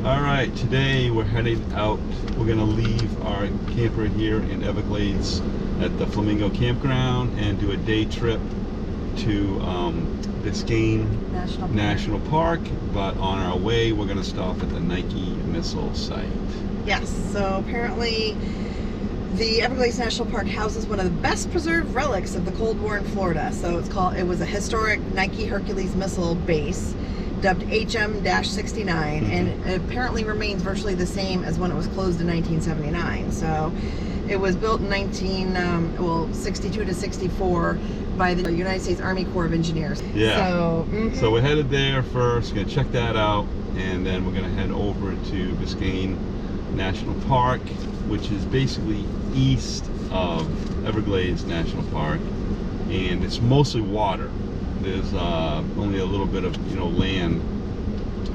All right, today we're heading out. We're gonna leave our camper here in Everglades at the Flamingo Campground and do a day trip to Biscayne National Park. But on our way, we're gonna stop at the Nike missile site. Yes, so apparently the Everglades National Park houses one of the best preserved relics of the Cold War in Florida. So it was a historic Nike Hercules missile base dubbed HM-69, and it apparently remains virtually the same as when it was closed in 1979. So it was built in 62 to 64 by the United States Army Corps of Engineers. Yeah. So we're headed there first, gonna check that out, and then we're gonna head over to Biscayne National Park, which is basically east of Everglades National Park, and it's mostly water. There's only a little bit of land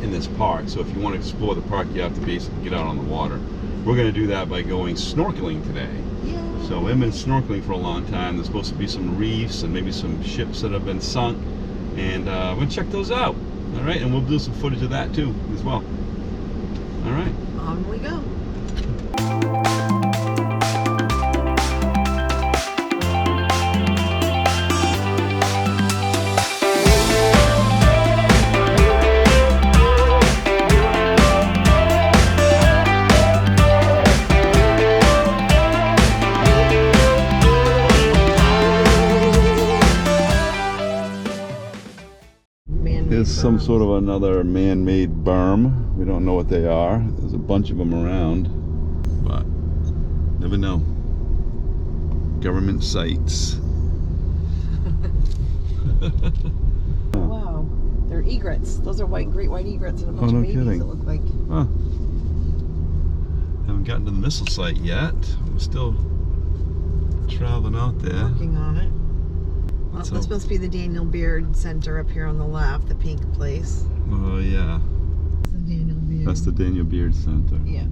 in this park, so if you want to explore the park, you have to basically get out on the water. We're going to do that by going snorkeling today. yeah. So we've been snorkeling for a long time. There's supposed to be some reefs and maybe some ships that have been sunk, and we're going to check those out. All right, and we'll do some footage of that too as well. All right, On we go. there's some sort of another man-made berm. We don't know what they are. There's a bunch of them around, but never know. Government sites. Wow, they're egrets. Those are great white egrets and a bunch no of babies kidding. that look like. Huh. Haven't gotten to the missile site yet. We're still traveling out there. Working on it. Well, this must be the Daniel Beard Center up here on the left, the pink place. Oh yeah. That's the Daniel Beard. That's the Daniel Beard Center. Yeah.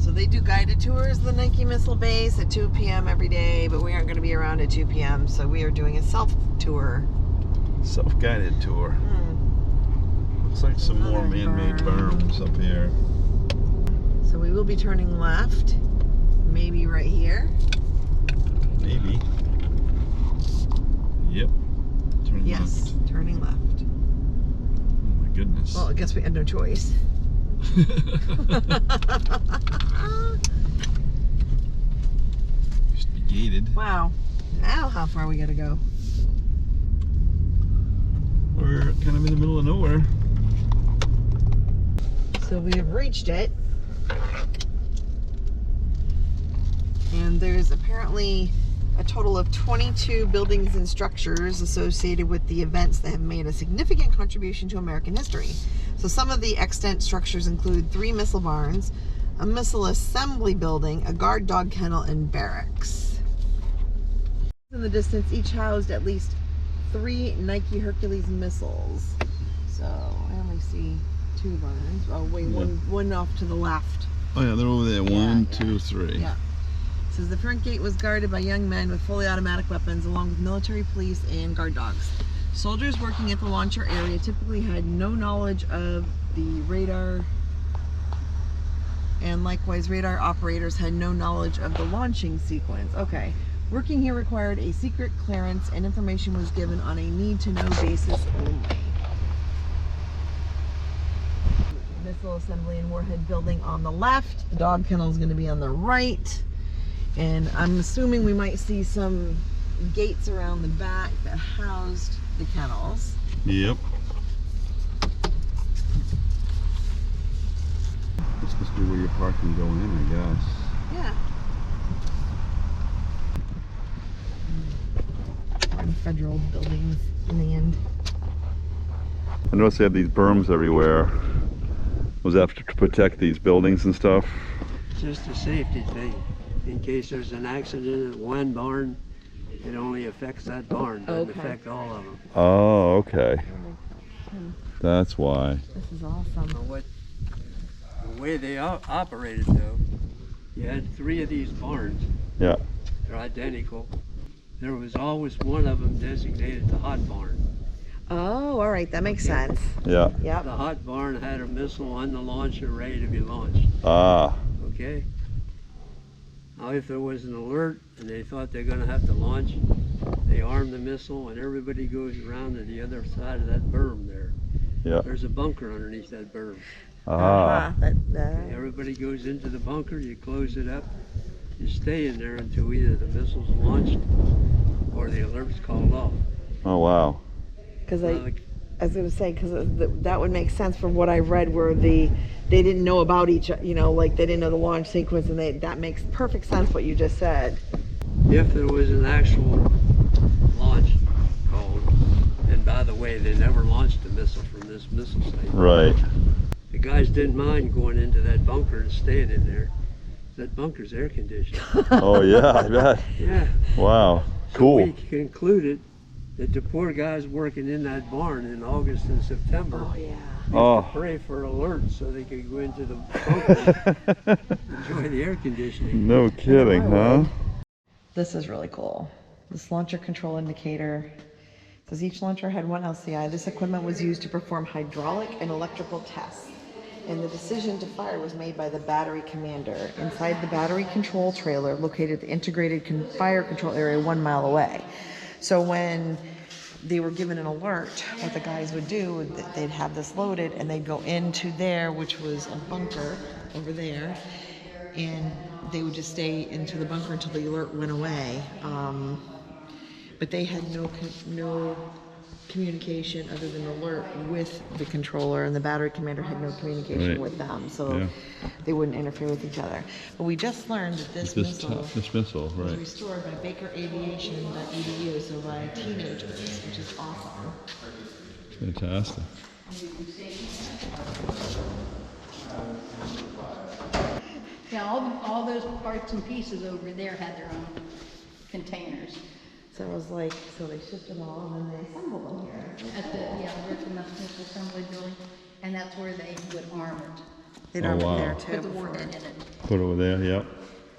So they do guided tours of the Nike Missile Base at 2 p.m. every day, but we aren't going to be around at 2 p.m. So we are doing a self-tour. Self-guided tour. Looks like some more man-made berms up here. So we will be turning left, maybe right here. Maybe. Yep. Turn Yes, left. turning left. Oh my goodness. Well, I guess we had no choice. Used to be gated. Wow. Now how far we gotta go? We're kind of in the middle of nowhere. So we have reached it. And there's apparently a total of 22 buildings and structures associated with the events that have made a significant contribution to American history. So some of the extant structures include 3 missile barns, a missile assembly building, a guard dog kennel, and barracks. In the distance, each housed at least 3 Nike Hercules missiles. So I only see 2 barns. Oh wait, one off to the left. Oh yeah, they're over there. One, Yeah. 2, 3. Yeah. It says the front gate was guarded by young men with fully automatic weapons along with military police and guard dogs. Soldiers working at the launcher area typically had no knowledge of the radar, and likewise radar operators had no knowledge of the launching sequence. Okay. Working here required a secret clearance and information was given on a need-to-know basis only. Missile assembly and warhead building on the left. The dog kennel is going to be on the right. And I'm assuming we might see some gates around the back that housed the kennels. Yep. This must be where your park can go in, I guess. Yeah. And federal buildings in the end. I noticed they have these berms everywhere. Was that to protect these buildings and stuff? It's just a safety thing. In case there's an accident at one barn, it only affects that barn, doesn't affect all of them. Oh, okay. That's why. This is awesome. The way they operated though, you had 3 of these barns. Yeah. They're identical. There was always one of them designated the hot barn. Oh, all right, that makes sense. Yeah. Yep. The hot barn had a missile on the launcher ready to be launched. Ah. Okay? Now, if there was an alert and they thought they're going to have to launch, they arm the missile and everybody goes around to the other side of that berm there. Yeah. There's a bunker underneath that berm. Ah. Okay, everybody goes into the bunker, you close it up, you stay in there until either the missile's launched or the alert's called off. Oh, wow. Because I was going to say, because that would make sense from what I read, where they didn't know about each, you know, like they didn't know the launch sequence, and that makes perfect sense what you just said. If there was an actual launch called, and by the way, they never launched a missile from this missile site. Right. The guys didn't mind going into that bunker and staying in there. That bunker's air conditioned. Oh, yeah, I bet. Yeah. Wow. So Cool. we concluded that the poor guys working in that barn in August and September Oh, yeah. Oh. pray for alerts so they could go into the bunker and enjoy the air conditioning. No kidding, huh? This is really cool. This launcher control indicator says each launcher had one LCI. This equipment was used to perform hydraulic and electrical tests, and the decision to fire was made by the battery commander inside the battery control trailer located at the integrated fire control area 1 mile away. So when they were given an alert, what the guys would do, they'd have this loaded and they'd go into there, which was a bunker over there, and they would just stay into the bunker until the alert went away. But they had no communication other than alert with the controller, and the battery commander had no communication with them, so they wouldn't interfere with each other. But we just learned that this missile missile, was right. restored by bakeraviation.edu, so by teenagers, which is awesome. Fantastic. Yeah, all those parts and pieces over there had their own containers. So it was like, so they shipped them all and then they assembled them here. At the Virtual Missile Assembly Building, and that's where they would arm it. They'd Oh, arm wow. it there too. Put the warhead in it. Put it over there, yep.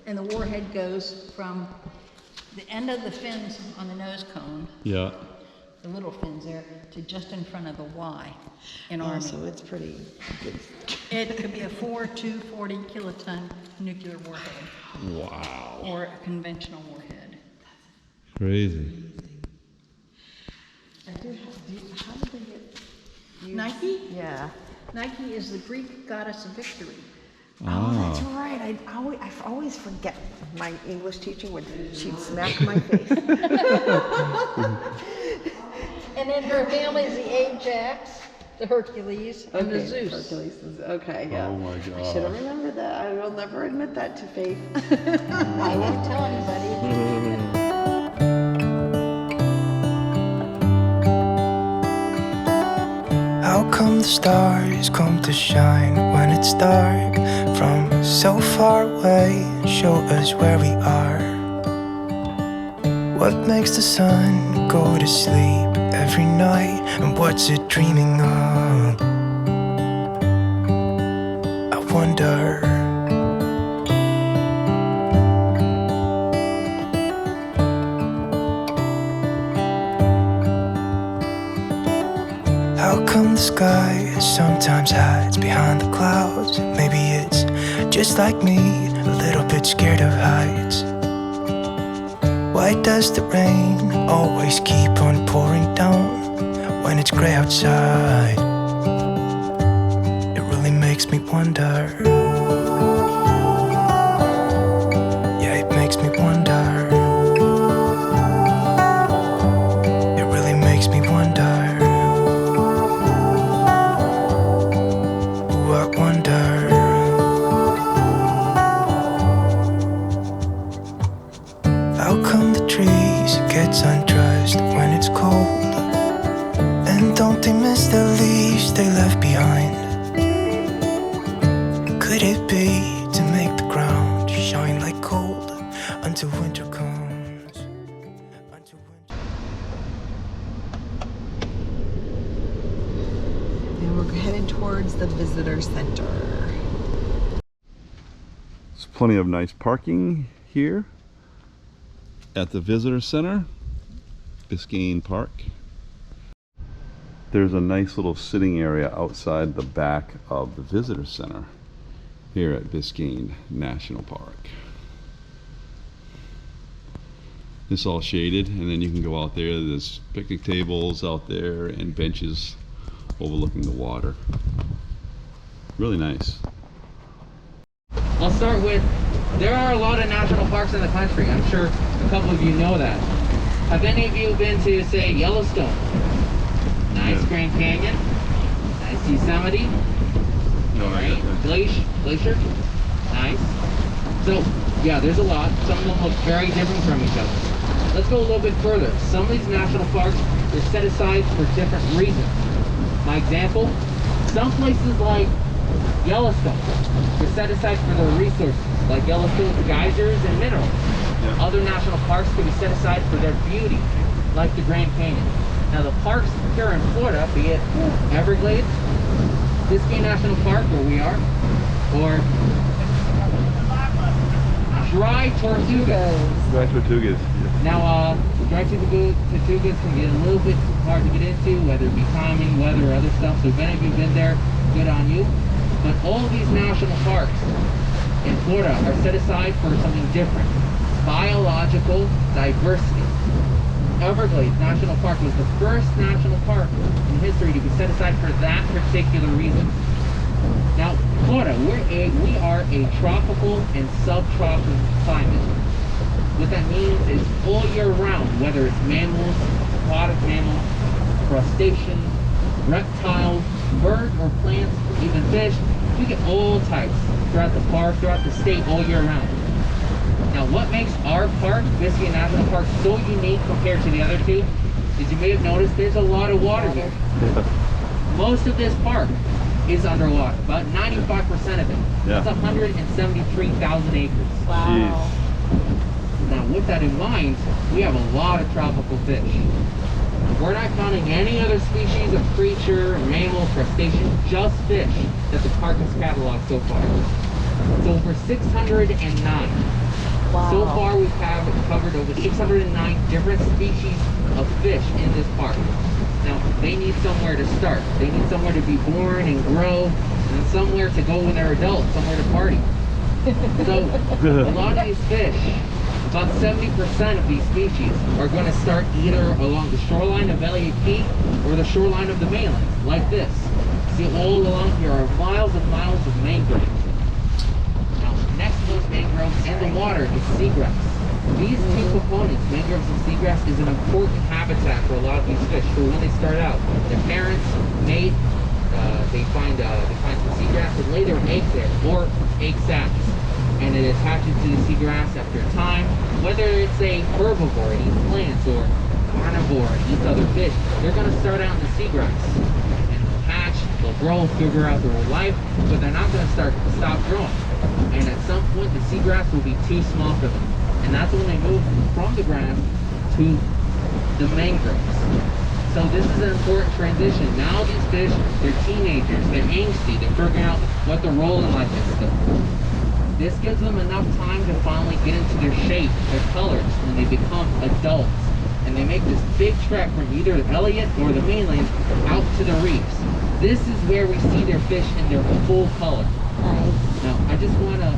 And the warhead goes from the end of the fins on the nose cone, Yeah. the little fins there, to just in front of the Y in Oh, Army. so it's pretty good. It could be a 40 kiloton nuclear warhead Wow. or a conventional warhead. Crazy. How did they get used? Nike? Yeah. Nike is the Greek goddess of victory. Oh, that's right. I always forget. My English teacher she'd smack my face. And then her family is the Ajax, the Hercules, and the Zeus. Hercules is, okay, yeah. Oh my I should God. have remembered that. I will never admit that to Faith. I won't tell anybody. How come the stars come to shine when it's dark from so far away and show us where we are? What makes the sun go to sleep every night, and what's it dreaming of? I wonder. How come the sky sometimes hides behind the clouds? Maybe it's just like me, a little bit scared of heights. Why does the rain always keep on pouring down when it's gray outside? It really makes me wonder. Yeah, it makes me wonder. It really makes me wonder. I wonder. How come the trees get undressed when it's cold? And don't they miss the leaves they left behind? Could it be to make the ground shine like gold until winter comes? Until winter. And we're headed towards the visitor center. There's plenty of nice parking here at the visitor center, Biscayne Park. there's a nice little sitting area outside the back of the visitor center here at Biscayne National Park. It's all shaded, and then you can go out there. There's picnic tables out there and benches overlooking the water. Really nice. I'll start with, there are a lot of national parks in the country. I'm sure a couple of you know that. Have any of you been to, say, Yellowstone? Nice. Yeah. Grand Canyon. Nice. Yosemite. No, Right. Glacier. Nice. So, yeah, there's a lot. Some of them look very different from each other. Let's go a little bit further. Some of these national parks are set aside for different reasons. My example, some places like Yellowstone, they're set aside for their resources, like Yellowstone's geysers and minerals. Yeah. Other national parks can be set aside for their beauty, like the Grand Canyon. Now the parks here in Florida, be it Everglades, Biscayne National Park, where we are, or Dry Tortugas. Dry Tortugas. Now, dry tortugas can get a little bit hard to get into, whether it be timing, weather, or other stuff. So if any of you have been there, good on you. But all of these national parks in Florida are set aside for something different. Biological diversity. Everglades National Park was the first national park in history to be set aside for that particular reason. Now, Florida, we are a tropical and subtropical climate. What that means is all year round, whether it's mammals, aquatic mammals, crustaceans, reptiles, birds or plants, even fish, you get all types throughout the park, throughout the state, all year round. Now, what makes our park, Biscayne National Park, so unique compared to the other two is you may have noticed there's a lot of water here. Most of this park is underwater, about 95% of it. Yeah. That's 173,000 acres. Wow. Now, with that in mind, we have a lot of tropical fish. We're not counting any other species of creature, mammal, crustacean, just fish that the park has cataloged so far. So over 609. Wow. So far, we've covered over 609 different species of fish in this park. Now, they need somewhere to start. They need somewhere to be born and grow, and somewhere to go when they're adults, somewhere to party. So, a lot of these fish, about 70% of these species are going to start either along the shoreline of Elliott Key or the shoreline of the mainland, like this. See, all along here are miles and miles of mangroves. Now, next to those mangroves in the water is seagrass. These two components, mangroves and seagrass, is an important habitat for a lot of these fish. So when they start out, their parents mate, they find some seagrass and lay their eggs there, or egg sacs. And it attaches to the seagrass after a time. Whether it's a herbivore, it eats plants, or carnivore, it eats other fish, they're going to start out in the seagrass. And they'll hatch, they'll grow, figure out their whole life, but they're not going to stop growing. And at some point, the seagrass will be too small for them. And that's when they move from the grass to the mangroves. So this is an important transition. Now these fish, they're teenagers, they're angsty, they're figuring out what their role in life is still. This gives them enough time to finally get into their shape, their colors, when they become adults. And they make this big trek from either Elliott or the mainland out to the reefs. This is where we see their fish in their full color. Nice. Now, I just want to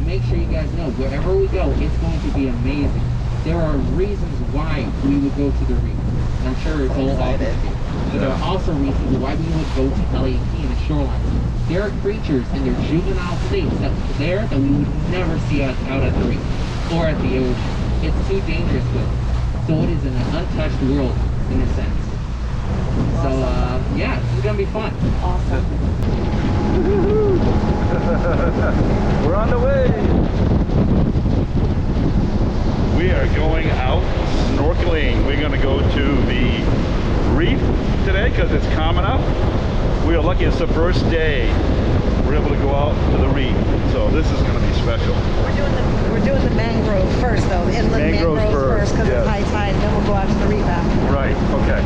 make sure you guys know, wherever we go, it's going to be amazing. There are reasons why we would go to the reef. And I'm sure it's all obvious. But there are also reasons why we would go to Elliott Key and the shoreline. There are creatures in their juvenile states that we would never see out at the reef or at the ocean. It's too dangerous for them. So it is an untouched world in a sense. So yeah, this is gonna be fun. Awesome. We're on the way. We are going out snorkeling. We're going to go to the reef today because it's calming up. We are lucky it's the first day we're able to go out to the reef. So this is going to be special. We're doing the mangrove first, though. The inland mangroves first because it's high tide, and then we'll go out to the reef after. Right. Okay.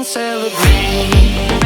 can celebrate.